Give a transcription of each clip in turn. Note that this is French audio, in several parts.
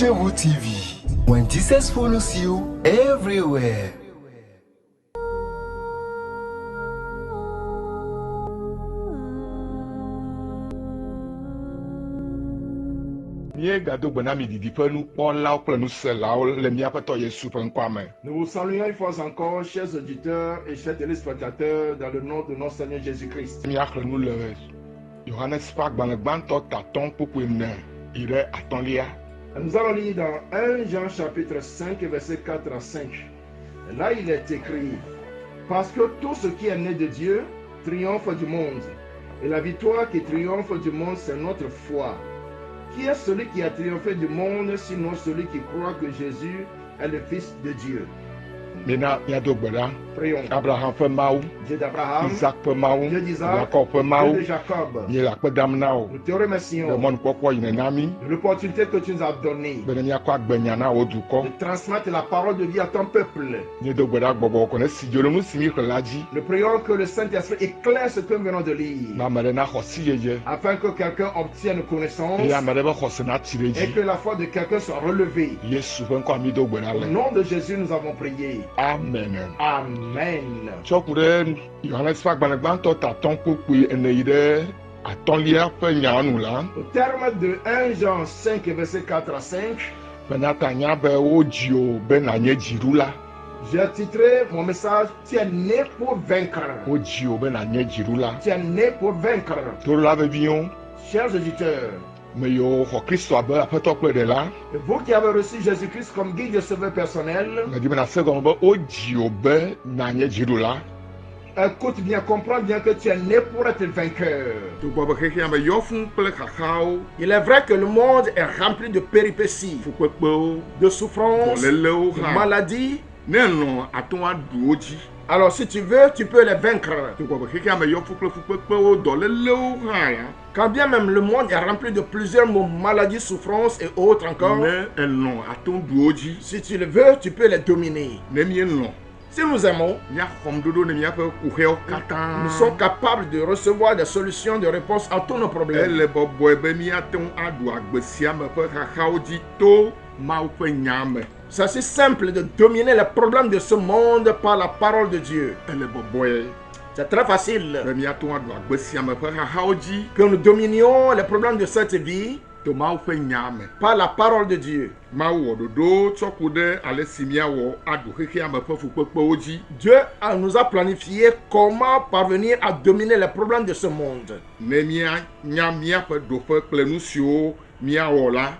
Branchez-vous TV. When Jesus follows you everywhere. Nous vous saluons une fois encore, chers auditeurs et chers téléspectateurs, dans le nom de notre Seigneur Jésus-Christ. Nous allons lire dans 1 Jean chapitre 5, verset 4 à 5. Là, il est écrit: parce que tout ce qui est né de Dieu triomphe du monde. Et la victoire qui triomphe du monde, c'est notre foi. Qui est celui qui a triomphé du monde, sinon celui qui croit que Jésus est le Fils de Dieu? Prions. Abraham fait maou, Dieu d'Abraham, Isaac fait maou, Dieu d'Isaac, Jacob fait maou, Dieu de Jacob, il a pas d'amnao. nous te remercions Le monde quoi il est nami, de l'opportunité que tu nous as donnée benenia quoi benyana oduko. de transmettre la parole de Dieu à ton peuple. Ni do gbeda gbogbo ko ne si jolo mu simi ko laji. Nous prions que le Saint-Esprit éclaire ce que nous venons de lire, Ma mare na khosi yeje. afin que quelqu'un obtienne connaissance Ya mare ba khosina et tireji. que la foi de quelqu'un soit relevée. Yesu ben ko mi do gbeda Au le. nom de Jésus, nous avons prié. Amen. Amen. Chokure Yohanes fa gbanagbanto ta ton popu ene ire atonlia fe nyanu la. Au terme de 1 Jean 5, verset 4 à 5, Benata nya be ojio ben anye jirula. j'ai titré mon message: tu es né pour vaincre. Ojio ben anye jirula. Tu es né pour vaincre. To la be bion. Chers auditeurs, Me yo xɔ Kristo abe aƒetɔ kple ɖela. vous qui avez reçu Jésus-Christ comme guide de sauveur personnel, Ŋdi bena se gɔme be wodzi wo be nanye dziɖola. écoute bien, comprends bien que tu es né pour être vainqueur. Togbɔ be xexea me yɔ fún kple xaxawo, Il est vrai que le monde est rempli de péripéties, fukpekpewo, de souffrances, dɔléléwo de hã. maladies. Ne lɔ̃ ato aɖu wo dzi. Alors si tu veux, tu peux les vaincre. Togbɔ be xexea me yɔ fún kple fukpekpewo, dɔléléwo hã la. Quand bien même le monde est rempli de plusieurs mots, maladies, souffrances et autres encore, Ne elɔ̃ ato ɖu wo dzi. si tu le veux, tu peux les dominer. Ne míelɔ̃, Si nous aimons, míaxɔm ɖoɖo ne míaƒe kuxewo katã. nous sommes capables de recevoir des solutions, des réponses à tous nos problèmes. Ele bɔbɔe be míate ŋu aɖu agbe sia me ƒe xaxawo dzi to Mawu ƒe nya me. C'est si simple de dominer les problèmes de ce monde par la parole de Dieu. Ele bɔbɔe C'est très facile be míate ŋu aɖu agbe sia me ƒe xaxawo dzi que nous dominions les problèmes de cette vie to Mawu ƒe nya me. par la parole de Dieu. Mawu wɔ ɖoɖo tsɔ ku ɖe ale si míawɔ aɖu xexea me ƒe fukpekpewo dzi. Dieu nous a planifié comment parvenir à dominer les problèmes de ce monde. Ne míanya míaƒe ɖoƒe kple nu siwo míawɔ la,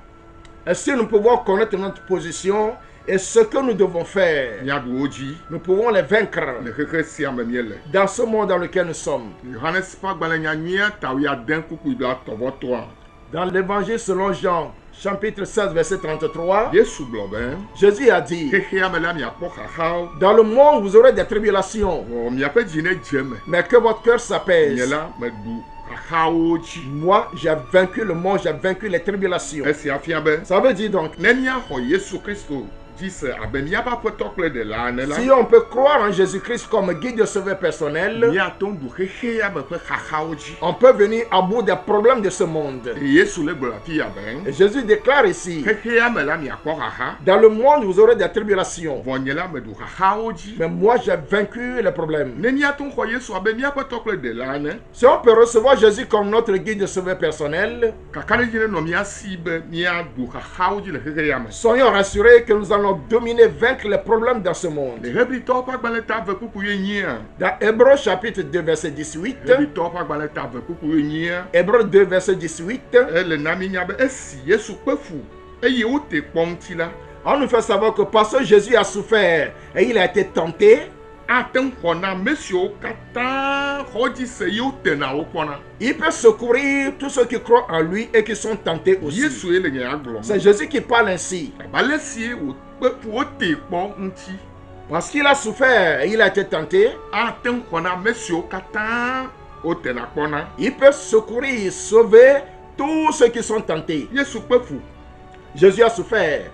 Et si nous pouvons connaître notre position et ce que nous devons faire, míaɖu wo dzi nous pouvons les vaincre le xexe sia me míele. dans ce monde dans lequel nous sommes. Yohanes ƒe agbalẽ nyanyia tawi ade kuku do atɔbɔtɔa. Dans l'évangile selon Jean, chapitre 16, verset 33, Yesu gblɔ be Jésus a dit: xexea me la miakpɔ xaxawo. dans le monde, vous aurez des tribulations, Wɔ miaƒe dzi ne dze me. mais que votre cœur Nye s'apaise. la meɖu xaxawo dzi. Moi, j'ai vaincu le monde, j'ai vaincu les tribulations. Esia fia be Ça veut dire donc, ne míaxɔ Yesu Kristo dzi se abe míaƒe aƒetɔ kple ɖela ene la, si on peut croire en Jésus-Christ comme guide de sauveur personnel, míate ŋu ɖu xexea me ƒe xaxawo dzi. on peut venir à bout des problèmes de ce monde. Yesu le gblɔ afi ya be Et Jésus déclare ici: xexea me la miakpɔ xaxa, dans le monde, vous aurez des tribulations, vɔ nye la meɖu xaxawo dzi. mais moi, j'ai vaincu les problèmes. Ne míate ŋu xɔ Yesu abe míaƒetɔ kple ɖela ene, Si on peut recevoir Jésus comme notre guide de sauveur personnel, kakaɖedzi ne nɔ mía si be míaɖu xaxawo dzi le xexea me. soyons rassurés que nous allons dominer, vaincre les problèmes dans ce monde. Le Hébrewitɔwo ƒe agbalẽ ta ave kuku enyia. Dans Hébreux chapitre 2, verset 18, Hébrewitɔwo ƒe agbalẽ ta ave kuku enyia. Hébreux 2, verset 18, Ele na mi nya be esi Yesu kpe fu eye wote kpɔ ŋuti la, on nous fait savoir que parce que Jésus a souffert et il a été tenté, ate ŋu xɔ na ame siwo katã xɔ dzi se yewo tena wo kpɔna. il peut secourir tous ceux qui croient en lui et qui sont tentés aussi. Yesu ye le nya gblɔm. C'est Jésus qui parle ainsi. Abe sie wokpe fu wote kpɔ ŋuti, Parce qu'il a souffert et il a été tenté, ate ŋu xɔ na ame siwo katã wotena kpɔna. il peut secourir, sauver tous ceux qui sont tentés. Yesu kpe fu Jésus a souffert.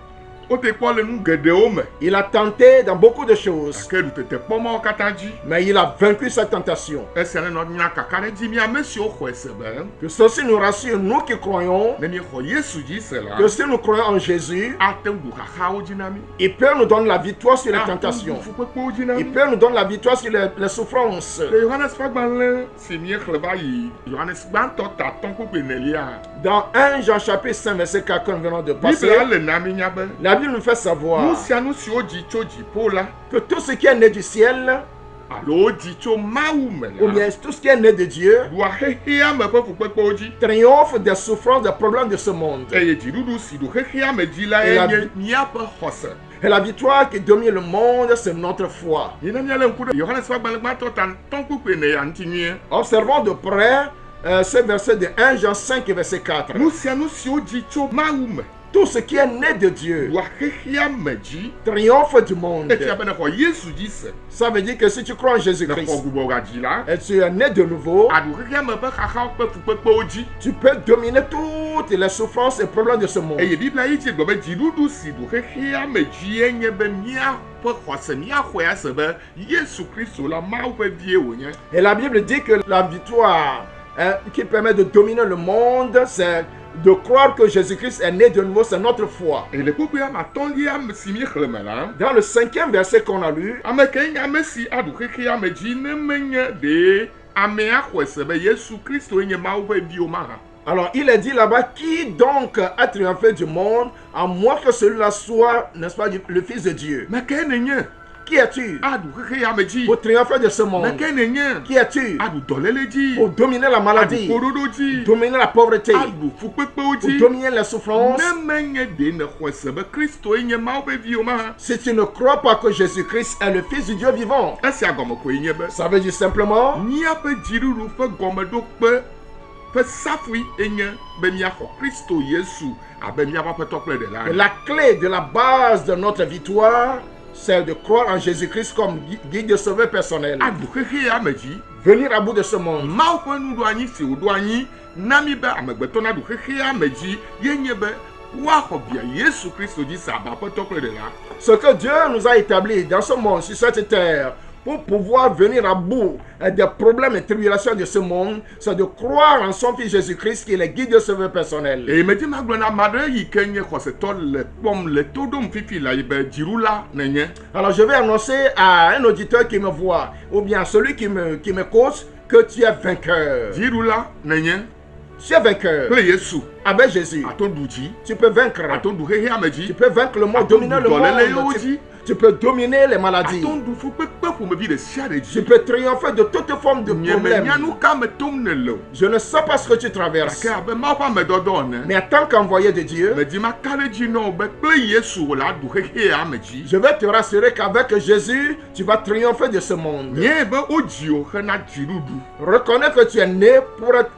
wote kpɔ le nu geɖewo me. Il a tenté dans beaucoup de choses, Gake ɖutete kpɔmawo katã dzi. mais il a vaincu cette tentation. Esia ne nɔ nya kaka ɖe dzi mi ame siwo xɔe se be Que ceci nous rassure, nous qui croyons, ne miexɔ Yesu dzi se la, que si nous croyons en Jésus, ate ŋu ɖu xaxawo dzi na mi. il peut nous donner la victoire sur les Ate ŋu tentations. ɖu fukpekpewo dzi na Il mi. peut nous donner la victoire sur les souffrances. Le Yohanes ƒe agbalẽ si miexlẽ va yi Yohanes gbãtɔ tatɔ̃ kpekpe nelia, Dans 1 Jean chapitre 5 verset 4 que nous venons de passer, Biblia le na mi nya be la Bible nous fait savoir nu sia nu siwo dzi tso dziƒo la que tout ce qui est né du ciel, alo dzi tso Mawu me ou la, bien tout ce qui est né de Dieu, ɖua xexea me ƒe fukpekpewo dzi. triomphe des souffrances, des problèmes de ce monde. Eye dziɖuɖu si ɖo xexea me dzi la Et la nye míaƒe xɔse. Et la victoire qui domine le monde, c'est notre foi. Yina míalé ŋku ɖe Yohanes ƒe agbalẽ gbãtɔ tatɔ̃ kpekpe ne ya ŋuti nyuie. Observons de près ce verset de 1 Jean 5 verset 4. Nu sia nu siwo dzi tso Mawu me, Tout ce qui est né de Dieu ɖua xexea me dzi. triomphe du monde. Etia be ne xɔ Yesu dzi se, Ça veut dire que si tu crois en ne xɔ Jésus-Christ gbugbɔga dzi la, et tu es né de nouveau, aɖu xexea me ƒe xaxawo ƒe fukpekpewo dzi. tu peux dominer toutes les souffrances et problèmes de ce monde. Eye Biblia yi dzi gblɔ be dziɖuɖu si ɖu xexea me dzie nye be míaƒe xɔse míaxɔe ase be Yesu Kristo la Mawu ƒe vie wònye. Et la Bible dit que la victoire qui permet de dominer le monde, c'est de croire que Jésus-Christ est né de nouveau, c'est notre foi. Eye le kpekpea me atɔ̃lia me si míexlẽ me la, Dans le 5e verset qu'on a lu, ame ke nye ame si aɖu xexea me dzi ne menye ɖe amea xɔe se be Yesu Kristo nye Mawu ƒe viwo mahã. alors il est dit là-bas, qui donc a triomphé du monde, à moins que celui-là soit, n'est-ce pas, le Fils de Dieu. Me ke nenye Qui es-tu aɖu xexea me dzi. pour triompher de ce Me monde? ke nenye Qui es-tu aɖu dɔléle dzi. pour dominer la Aɖu maladie, kpoɖoɖo dzi. dominer la pauvreté, Aɖu fukpekpewo pour dzi. dominer les souffrances? Ne menye ɖe ne xɔe se be Kristo nye Mawu ƒe viwo mahã. Si tu ne crois pas que Jésus-Christ est le Fils du Dieu vivant, Esia gɔme koe nye be ça veut dire simplement míaƒe dziɖuɖu ƒe gɔmeɖokpe ƒe safui enye be míaxɔ Kristo Yesu abe míaƒe aƒetɔ kple ɖela que ene. la clé de la base de notre victoire, c'est de croire en Jésus-Christ comme guide de sauveur personnel. Aɖu xexea me dzi. Venir à bout de ce monde. Mawu ƒe nuɖoanyi si wòɖo anyi na mi be amegbetɔ naɖu xexea me dzi ye nye be woaxɔ via Yesu Kristo dzi se abe aƒetɔ kple ɖela. Ce que Dieu nous a établi dans ce monde, sur cette terre, pour pouvoir venir à bout des problèmes et tribulations de ce monde, c'est de croire en son Fils Jésus-Christ qui est le guide de sauveur personnel. Eye medi magblɔ na ame aɖe yi ke nye xɔsetɔ le kpɔm le to ɖom fifi la yi be dziɖula nenye. Alors je vais annoncer à un auditeur qui me voit, ou bien à celui qui m'écoute, que tu es vainqueur. Dziɖula nenye Tu es vainqueur. kple Yesu. Avec Jésus, Ato ɖu dzi. tu peux vaincre. Ato ɖu xexea me Tu dzi. peux vaincre le monde, Ato dominer ɖu le dɔlélewo monde. dzi. Tu peux dominer les maladies. Ato ɖu fukpekpe ƒomevi ɖe sia ɖe Tu dzi. peux triompher de toute forme de Nye problème. menya nu ka me tom ne le o. Je ne sais pas ce que tu traverses. Gake abe Mawu ƒe amedɔdɔ ene. Mais en tant qu'envoyé de Dieu, Medi maka ɖe dzi na wo be kple Yesu wòle aɖu xexea me dzi. je vais te rassurer qu'avec Jésus, tu vas triompher de ce monde. Nye be wodzi wo hena dziɖuɖu. Reconnais que tu es né pour être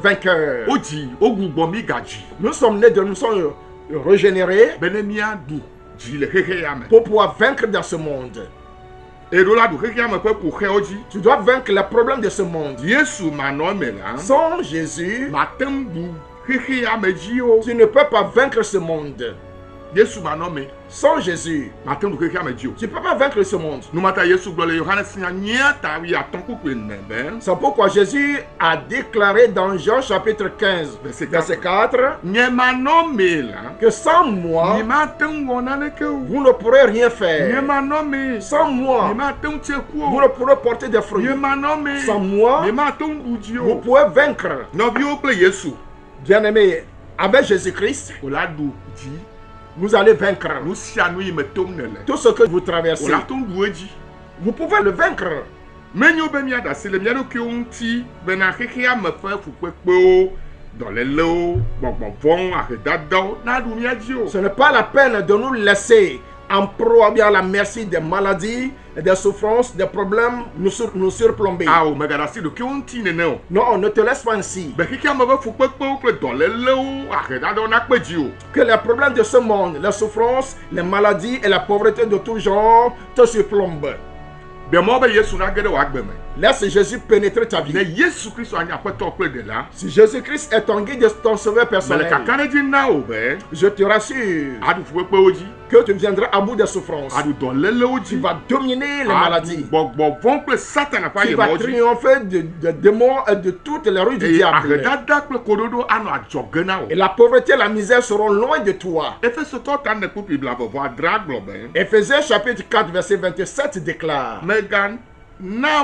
vainqueur. Wodzi wogbugbɔ mi gadzi. Nous sommes nés nous sommes régénérés Be ne míaɖu dzi le xexea me. pour pouvoir vaincre dans ce monde. Eɖo la ɖu xexea me ƒe ƒoxewo dzi. Tu dois vaincre les problèmes de ce monde. Yesu manɔ me la. Sans Jésus, Mate ŋu ɖu xexea me dzi o. tu ne peux pas vaincre ce monde. Yesu manɔ me. Sans Jésus, Mate ŋu ɖu xexea me dzi o. tu ne peux pas vaincre ce monde. Numata Yesu gblɔ le Yohanes nyia ta wi atɔ̃ kpukpui ne be. C'est pourquoi Jésus a déclaré dans Jean chapitre 15, verset 4, Nye manɔ me la. que sans moi, Nye mate ŋu wɔ naneke o. vous ne pourrez rien Nye faire. manɔ me. Sans moi, Nye mate ŋu tse ku vous o. ne pourrez porter des fruits. Nye manɔ me. Sans moi, Nye mate ŋu ɖu dzi vous o. pouvez vaincre. Nɔviwo kple Yesu Bien-aimés, avec Jésus-Christ, wòle aɖu dzi. vous allez vaincre Nu sia nu yi me tom ne le. tout ce que vous traversez. Wòle ato ɖu edzi. Vous pouvez le vaincre. Menyo be míaɖe asi le mía ɖokuiwo ŋuti bena xexea me ƒe fukpekpewo, dɔlélewo, gbɔgbɔvɔwo, ahedadawo naɖu mía dzi o. Ce n'est pas la peine de nous laisser en proie bien à la merci des maladies, des souffrances, des problèmes nous surplomber. Awo megaɖe asi ɖokuiwo ŋuti nene o. Non, ne te laisse pas ainsi. Be xexea me ƒe fukpekpewo kple dɔlélewo, ahedadawo nakpe dzi o. Que les problèmes de ce monde, les souffrances, les maladies et la pauvreté de tout genre te surplombent. Be mɔ be Yesu nage ɖe wò agbe me. Laisse Jésus pénétrer ta ne vie. Yesu Kristo anye aƒetɔ kple ɖela. Si Jésus-Christ est ton guide et ton sauveur Mele personnel, kaka ɖe dzi na wo be je te rassure aɖu fukpekpewo dzi, que tu viendras à bout des souffrances. aɖu dɔlélewo Tu dzi, vas dominer les aɖu maladies. gbɔgbɔ vɔ̃ kple Satana ƒe Tu vas ayemɔwo dzi. triompher de démons et de toutes les rues du Eye diable. ahedada kple koɖoɖo anɔ adzɔge na wo. Et la pauvreté et la misère seront loin de toi. Efesotɔ ta ne kpukpi blavɔvɔ adre gblɔ be Éphésiens chapitre 4 verset 27 déclare: megana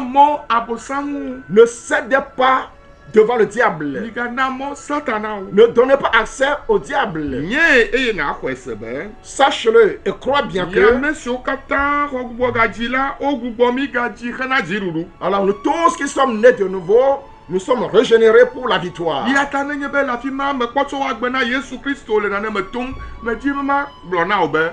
mɔ abosaŋu, Ne cédez pas devant le diable. migana mɔ Satana o. Ne donnez pas accès au diable. Nye eye naxɔe se be Sache-le et crois bien que, miame siwo katã xɔ gbugbɔ gadzi la wogbugbɔ mi gadzi hena dziɖuɖu. alors nous tous qui sommes nés de nouveau, nous sommes régénérés pour la victoire. Ya ta nenye be le afi ma mekpɔtsɔ woagbe na Yesu Kristo le nane me tom, medzi be magblɔ na wo be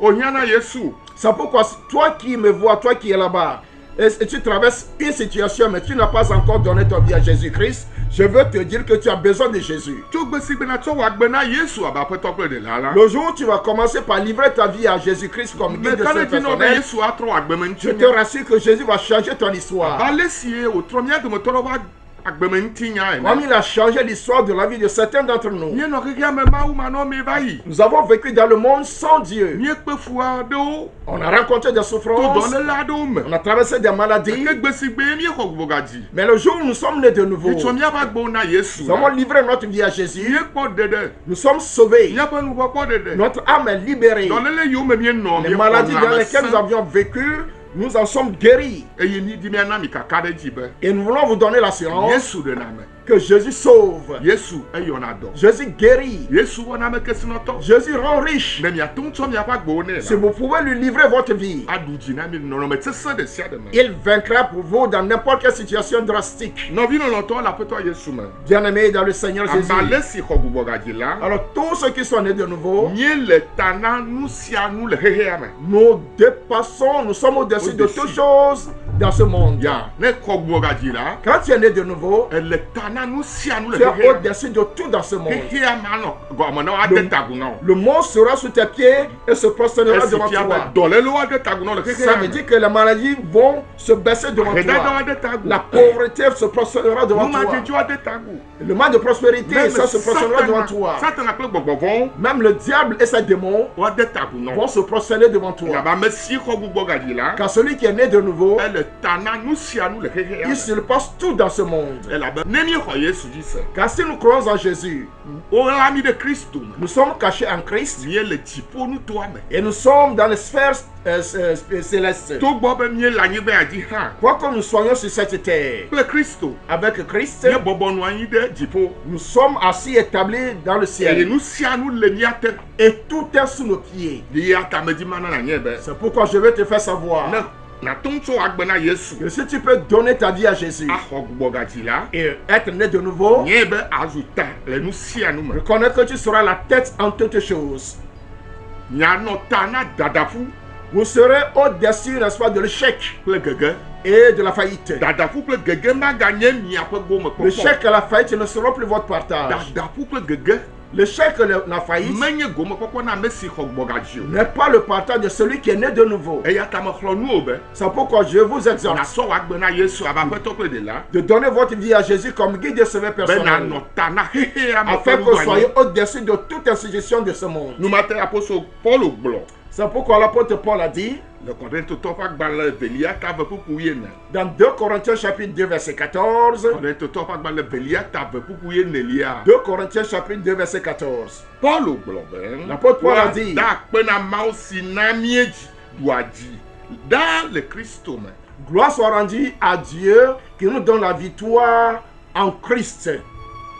ohiã na Yesu. C'est pourquoi toi qui me vois, toi qui es là-bas, et tu traverses une situation, mais tu n'as pas encore donné ta vie à Jésus-Christ, je veux te dire que tu as besoin de Jésus. Tso gbe si bena tsɔ woagbe na Yesu abe aƒetɔ kple ɖela la. Le jour où tu vas commencer par livrer ta vie à Jésus-Christ comme guide de Meka ce ne dzi na wo be personnel, Yesu atrɔ woagbeme je ŋuti te rassure que Jésus va changer ton histoire. ale sie wòtrɔ mía dometɔ ɖewo ƒe agbeme ŋuti nya Comme ene. il a changé l'histoire de la vie de certains d'entre nous. Míenɔ xexea me Mawu manɔme va yi. Nous avons vécu dans le monde sans Dieu. Míekpe fu aɖewo On a rencontré des to souffrances, dɔléle aɖewo me. on a traversé des maladies, Ke gbe si gbe míexɔ gbugbɔ gadzi. mais le jour où nous sommes nés de nouveau, Mitsɔ nous míaƒe agbewo na Yesu. avons livré notre vie à Jésus, Míekpɔ ɖeɖe. nous sommes sauvés, Míaƒe nuƒe kpɔ ɖeɖe. notre âme est libérée. Dɔléle yiwo me míenɔ Les maladies dans lesquelles nous avions vécu, nous en sommes guéris. eye mídi míana mi kaka ɖe dzi be Et nous voulons vous donner l'assurance Yesu ɖena me. que Jésus sauve, Yesu eyɔna dɔ. Jésus guérit, Yesu wɔna ame kesinɔtɔ. Jésus rend riche. Ne miate ŋu tsɔ miaƒe agbewo nɛ Si la, vous pouvez lui livrer votre vie, aɖu dzi na mi nɔnɔme sesẽ ɖe sia ɖe me. il vaincra pour vous dans n'importe quelle situation drastique. Nɔvi lɔlɔ̃tɔwo le aƒetɔ Yesu me. Bien-aimés dans le Seigneur Jésus. Ame ale si xɔ gbugbɔ gadzi la, Alors tous ceux qui sont nés de nouveau, míele ta na nu sia nu le xexea me. nous dépassons, nous sommes au-dessus de Au-dessus. toutes choses dans ce monde. Ya, ne xɔ gbugbɔ gadzi la, Quand tu es né de nouveau, ele ta na nu sia nu le tu es xexea me. au-dessus de tout dans ce monde. Xexea me anɔ gɔme na wo ade tagu na wo. Le monde sera sous tes pieds et se prosternera Esi devant fia toi. be dɔlélewo ade tagu na wo le Ça xexea veut me. dire que les maladies vont se baisser devant Ahedadawo toi. ade tagu. La pauvreté se prosternera devant toi. Numadzedzo ade tagu. Le manque de prospérité, Même ça se prosternera devant toi. Satana kple gbɔgbɔ vɔ̃wo Même le diable et ses démons woade tagu na wo. vont se prosterner devant toi. Nyabe ame si xɔ gbugbɔ gadzi la, Car celui qui est né de nouveau, ele ta na nu sia nu le xexea il me. surpasse tout dans ce monde. Elabe ne míexɔ Yesu dzi se, Car si nous croyons en Jésus, wolã mi ɖe Kristo me. nous sommes cachés en Christ Míele dziƒo nutoa me. et nous sommes dans les sphères célestes. Togbɔ be míele anyigba dzi hã, Quoique nous soyons sur cette terre, kple Kristo, avec Christ, míebɔbɔ nɔ anyi ɖe dziƒo. nous sommes assis établis dans le Eye ciel. nu sia nu le mía te. Et tout est sous nos pieds. Ya ta medi mana nanye be. C'est pourquoi je vais te faire savoir Ne nate ŋu tsɔ agbe na Yesu. que si tu peux donner ta vie à Jésus Axɔ gbugbɔ gadzi la, et être né de nouveau, nye be azu ta le nu sia nu me. reconnais que tu seras la tête en toutes choses. Mianɔ ta na dadaƒu Vous serez au-dessus, n'est-ce pas, de l'échec kple gege. et de la faillite. Dadaƒu kple gege maganye miaƒe gomekpɔkpɔ. L'échec et la faillite ne seront plus votre partage. Dadaƒu kple gege L'échec et la faillite menye gomekpɔkpɔ na ame si xɔ gbugbɔ gadzi o. n'est pas le partage de celui qui est né de nouveau. Eya ta mexlɔ nu o be. C'est pourquoi je vous exhorte Nasɔ wagbe na Yesu abe aƒetɔ kple ɖela. de donner votre vie à Jésus comme guide et sauveur Be personnel, nanɔ ta na xexea me afin ƒe que vous soyez nuɖuanyi. au-dessus de toute institution de ce monde. Numate apostole Paulo gblɔ C'est pourquoi l'apôtre Paul a dit le Kɔrintotɔ ƒe agbalẽ velia ta ve ƒuƒu yene. dans 2 Corinthiens chapitre 2 verset 14, Kɔrintotɔ ƒe agbalẽ velia ta ve ƒuƒu yenelia. 2 Corinthiens chapitre 2 verset 14. Paulo gblɔ be. L'apôtre Paul a dit. Da akpe na Mawu si na míedzi ɖua dzi ɖa le Kristo me. Gloire soit rendue à Dieu qui nous donne la victoire en Christ.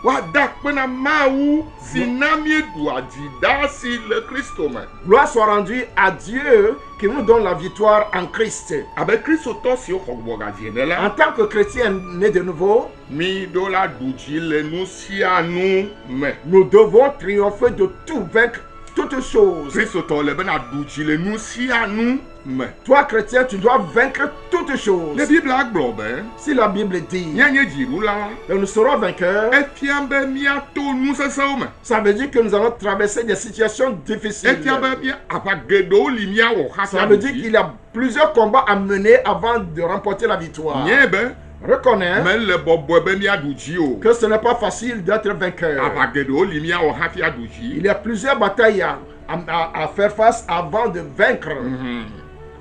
Woada akpe na Mawu si na míeɖua dzi ɖa si le Kristo me. Gloire soit rendue à Dieu qui nous donne la victoire en Christ. Abe kristotɔ siwo xɔ gbugbɔ gadzi ene En la, tant que chrétien né de nouveau, mi ɖo la ɖu dzi le nu sia nu me. nous devons triompher de tout, vaincre toutes choses. kristotɔ le bena ɖu dzi le nu sia nu me. Toi, chrétien, tu dois vaincre toutes choses. Ne bibla gblɔ be Si la Bible dit míanye dziɖula que nous serons vainqueurs, efia be míato nu sesẽwo me. ça veut dire que nous allons traverser des situations difficiles. efia be mía aʋa geɖewo li míawɔ hafi Ça veut dire qu'il y a plusieurs combats à mener avant de remporter la victoire. nye be Reconnais mele bɔbɔe be míaɖu dzi o. que ce n'est pas facile d'être vainqueur. aʋa geɖewo li míawɔ hafi aɖu Il dzi. y a plusieurs batailles à faire face avant de vaincre.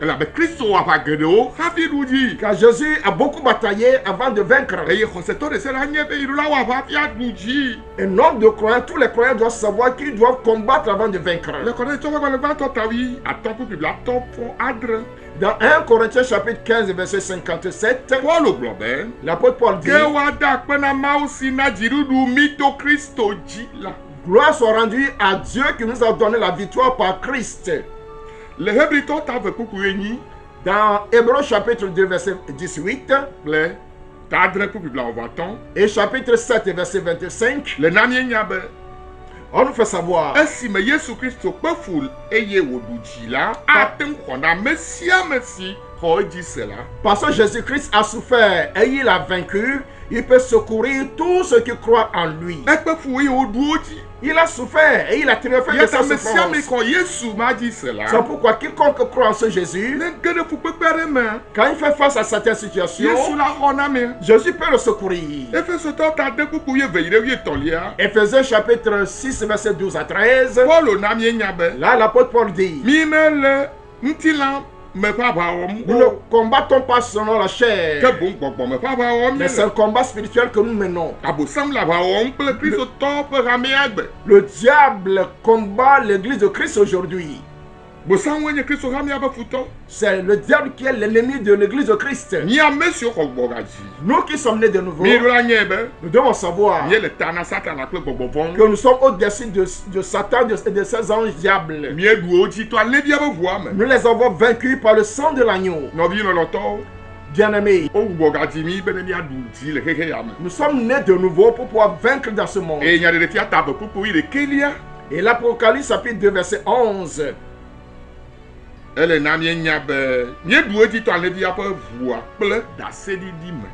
elabe kristo wɔ aʋa geɖewo hafi ɖu dzi. Car Jésus a beaucoup bataillé avant de vaincre. eye xɔsetɔ ɖe se la nye be yeɖula wɔ aʋa hafi aɖu dzi. Un homme de croyants, tous les croyants doivent savoir qu'ils doivent combattre avant de vaincre. le Kɔrintɔ ƒe gbalẽ gbãtɔ tawi atɔ kple biblia tɔ fɔ adre. Dans 1 Corinthiens chapitre 15 verset 57, Pɔl gblɔ be l'apôtre Paul dit, ke woada akpe na Mawu si na dziɖuɖu mí to kristo dzi la. gloire soit rendue à Dieu qui nous a donné la victoire par Christ. le Hebritɔ ta ve kuku enyi Dans Hébreux chapitre 2 verset 18 kple ta adre kple biblia wɔvɔatɔ et chapitre 7 verset 25, le na míenya be on nous fait savoir esime Yesu Kristo kpe fu eye wòɖu dzi la ate ŋu xɔ na ame sia ame si xɔ edzi se la. parce que Jésus-Christ a souffert et il a vaincu, il peut secourir tous ceux qui croient en lui. ekpe fu eye wòɖuwo dzi. Il a souffert et il a triomphé de yeta sa ame sia ame souffrance. xɔ Yesu ma dzi se la. C'est pourquoi quiconque croit en ce Jésus, ne ge ɖe fukpekpe aɖe me quand il fait face à certaines Yesu situations, la xɔ na mi. Jésus peut le secourir. Efesotɔ ta de kuku ye ve yi ɖe wuietɔ̃lia. Éphésiens chapitre 6 verset 12 à 13, Pɔl na míenya be là l'apôtre Paul dit, mí mele ŋutilã me ƒe aʋa wɔm nous ne o, combattons pas selon la ke chair, boŋ gbɔgbɔ me ƒe aʋa wɔm mais c'est míele. un combat spirituel que nous menons. Abosam le aʋa wɔm kple kristotɔwo ƒe hamea gbe. Le diable combat l'église de Christ aujourd'hui. Bosamwoe nye kristo hamea ƒe futɔ. C'est le diable qui est l'ennemi de l'église de Christ. Mí ame siwo xɔ gbɔ gadzi. Nous qui sommes nés de nouveau, Mí ɖola nye be nous devons savoir mí le ta na satana kple gbɔgbɔ vɔ̃. que nous sommes au-dessus de Satan et de ses anges diables. Mí ɖu wo dzi to alẽvia ƒe ʋua me. Nous les avons vaincus par le sang de l'agneau. Nɔvi lɔlɔtɔwo Bien-aimés, wowu gbɔ gadzi mí be ne míaɖu dzi le xexe ya me. nous sommes nés de nouveau pour pouvoir vaincre dans ce monde. Eye nyaɖeɖefia ta ve kuku yi ɖekelia. Et l'Apocalypse chapitre 2 verset 11, ele na míenya be míeɖu edzi to alẽvia ƒe ʋua kple ɖaseɖiɖi me.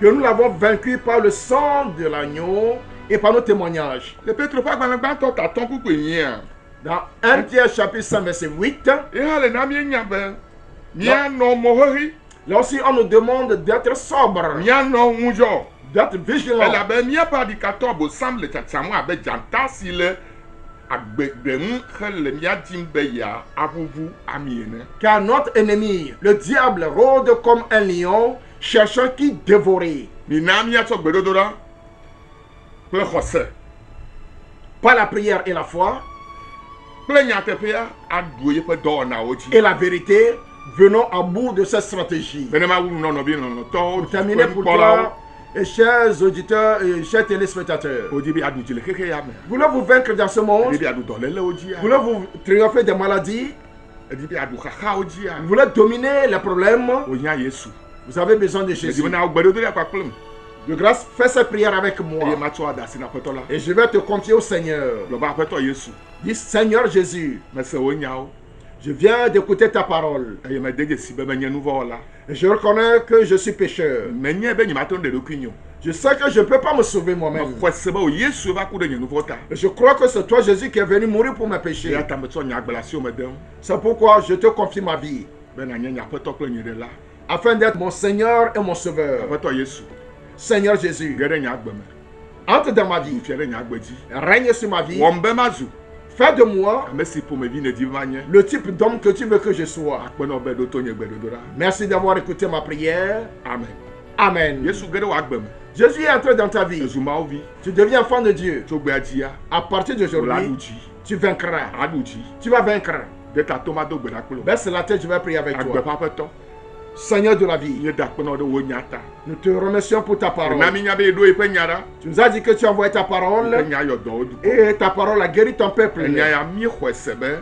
que nous l'avons vaincu par le sang de l'agneau et par nos témoignages. Le Petro ƒe agbalẽ gbãtɔ tatɔ kuku enyia. Dans 1 Pierre chapitre 5 verset 8, Eya le na míenya be míanɔ mɔheɣi, là aussi on nous demande d'être sobre, míanɔ ŋudzɔ. d'être vigilant. Elabe míaƒe adikatɔ Abosam le tsatsam abe dzata si le agbegbe ŋu hele mía dim be ya aʋuʋu ami ene. Car notre ennemi, le diable, rôde comme un lion, cherchant qui dévorer. Mina míatsɔ gbedodoɖa kple xɔse Par la prière et la foi kple nyateƒea aɖu yeƒe dɔwɔnawo dzi. et la vérité, venons à bout de cette stratégie. Nenema wu nɔnɔvi nɔnɔtɔwo Pour terminer pour toi, et chers auditeurs et chers téléspectateurs, wodi be aɖu dzi le xexe ya me. voulez-vous vaincre dans ce monde? Edi be aɖu dɔlélewo dzia. Voulez-vous triompher des maladies? Edi be aɖu xaxawo dzia. Vous voulez dominer les problèmes? Wonya Yesu. Vous avez besoin de Edi Jésus. be na wo gbedodoɖa kpakple me. De grâce, fais cette prière avec Eye moi. matsɔ ada asi na aƒetɔ la. Et je vais te confier au Seigneur. Gblɔ be aƒetɔ Yesu. Dis, Seigneur Jésus, Mese wo nyawo. je viens d'écouter ta parole. Eye mede dzesi be menye nu vɔ wɔla. Et je reconnais que je suis pécheur. Menye be nyemate ŋu ɖe ɖokui nyo. Je sais que je ne peux pas me sauver moi-même. Mexɔ se be wo Yesu va ku ɖe nye nu vɔ ta. Et je crois que c'est toi, Jésus, qui est venu mourir pour mes péchés. Eya ta metsɔ nye agbe le asiwo me dem C'est pourquoi je te confie ma vie, be nanye nye aƒetɔ kple nye ɖela. afin d'être mon Seigneur et mon Sauveur. Aƒetɔ Yesu. Seigneur Jésus, Ge ɖe nye agbe me. entre dans ma vie, Fia ɖe nye agbe dzi. règne sur ma vie, Wɔm be mazu fais de moi ame si ƒomevi nedi be manye. le type d'homme que tu veux que je sois. Akpenɔ be ɖo to nye gbedodoɖa. Merci d'avoir écouté ma prière. Amen. Amen. Yesu ge ɖe wò agbe me. Jésus est entré dans ta vie. Ezu Mawu vi. Tu deviens enfant de Dieu. Tso gbea dzia. À partir Wòle d'aujourd'hui, aɖu dzi. tu vaincras. Aɖu dzi. Tu vas vaincre. De ta to ma do gbe ɖa kple wo. Baisse la tête, je vais prier avec Agbe toi. ƒe aƒetɔ. Seigneur de la vie, Nye da akpenɔ ɖe wo nya ta. nous te remercions pour ta parole. Na mi nya be eɖo yeƒe nya ɖa. Tu nous as dit que tu as envoyé ta Yeƒe parole nya yɔ dɔwo du. et ta parole a guéri ton peuple. Enya ya mi xɔe se be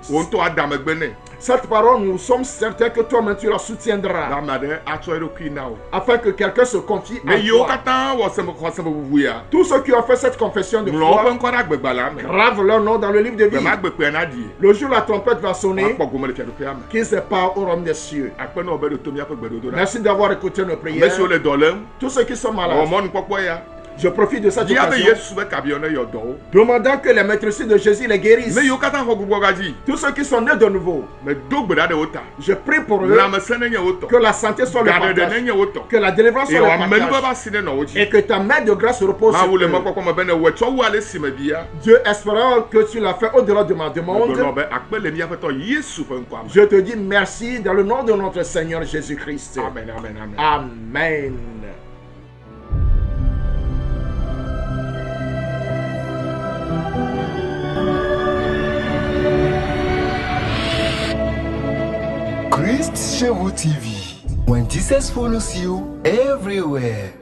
wo ŋutɔ ada megbe nɛ. Cette parole, nous sommes certains que toi-même tu la soutiendras. ame aɖe atsɔ eɖokui na wo. Afin que quelqu'un se confie ne à yiwo toi. katã wɔ xɔse bubu ya. Tous ceux qui ont fait cette confession de ŋlɔ woƒe foi, ŋkɔ ɖe agbegbalẽa me. grave leur nom dans le livre de vie. gbe ma gbekpea na ɖi. Le jour où la trompette va sonner, akpɔ gome le fiaɖoƒea me. qu'ils se partent au royaume des cieux. akpenɔ be ɖo to míaƒe gbedodoɖa. Merci d'avoir écouté nos ame prières. siwo le dɔ lém. Tous ceux qui sont wɔ malades, mɔnukpɔkpɔ ya. je profite de cette dia be occasion, yesu be kabiɔ ne yɔ dɔ wo. demandant que les maîtrises de Jésus les guérissent. ne yiwo katã xɔ gbugbɔ gadzi. Tous ceux qui sont nés de nouveau, me do gbe ɖa ɖe wo ta. je prie pour eux lãmesẽ ne nye wo tɔ. que la santé soit le gaɖeɖe ne partage, nye wo tɔ. que la délivrance eye soit le wòame nu be partage, va si ne nɔ wo dzi. et que ta main de grâce repose mawu sur le eux. mekpɔkpɔ me be ne wòetsɔ wu ale si me bia. Dieu, espérant que tu l'as fait au-delà de ma demande, megblɔ be akpe le míaƒe tɔ yesu ƒe ŋkɔa me. je te dis merci dans le nom de notre Seigneur Jésus-Christ. amen amen amen. Amen. Christ chez vous TV. When Jesus follows you everywhere.